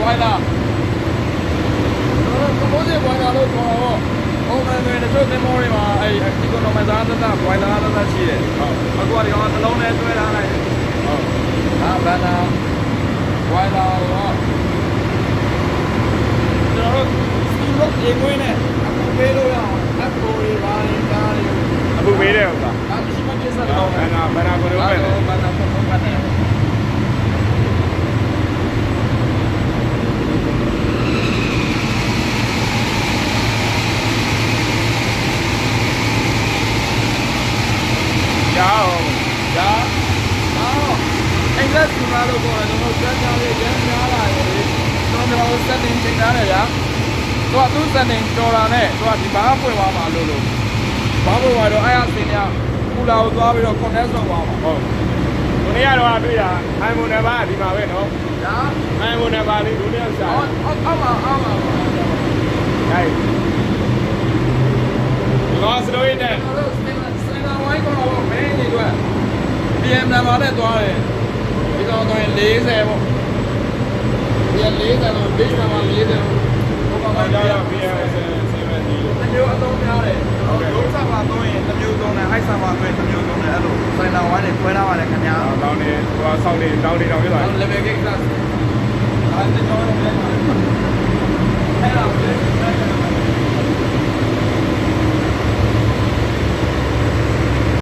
boiler ဘိုးကြီး boiler လို့ခေါ်တော့ဟိုမှာတချို့သင်္ဘောတွေမှာအဲ့ economizer သက်သက် boiler သက်သက်ရှိတယ်ဟုတ်အခုကဒီကောင်နှလုံးထဲတွဲထားလိုက်ဟုတ်ဒါဘန်နာ boiler တော့ကျွန်တော်တို့ရေငွေးနဲ့အခုပေးလို့ရအောင်အခုတွေပါရင်ဒါတွေအခုပေးတယ်ဟုတ်လားဒါမရှိမပြစ်စတော့ဘန်နာကိုလို့ပဲဘန်နာကိုပဲနဲ့အဲ့ဒါဒီမှာတော့ကျွန်တော်စမ်းကြလေးကျန်းများလာတယ်ကျွန်တော်စက်တင်ချိန်ထားတယ်ဗျာသူစက်တင်တော်လာနဲ့သူကဒီဘားပွင့်သွားမှာလို့ဘားပွင့်သွားတော့အဲ့အစင်းကပူလာကိုသွားပြီးတော့ connect ဆော့သွားမှာဟုတ်ဒီနေ့ကတော့တွေ့တာ iPhone နဲ့ပါဒီမှာပဲနော်ညာ iPhone နဲ့ပါလေးဒုတိယစာအောက်မှာဟဲ့ဒီတော့စတိုးနဲ့စင်နာဝိုင်းကတော့မင်းကြီးတို့ PM နံပါတ်နဲ့သွားတယ်ဒီကောင်တော့40ပေါ့ဒီ40တော့ base နံပါတ်40ဟိုကောင်ကကြာ PM 70အမျိုးအသုံးများတယ်လုံးစားပါတော့ရင်တစ်မျိုးသုံးတယ် high စားပါတော့တစ်မျိုးသုံးတယ်အဲ့လိုဆိုင်နာဝိုင်းတွေခွဲထားပါတယ်ခင်ဗျာတောင်းနေဟိုဆောက်နေတောင်းပြသွား level gate class အဲ့ဒါကြောင့်လည်းအဲ့ဒါ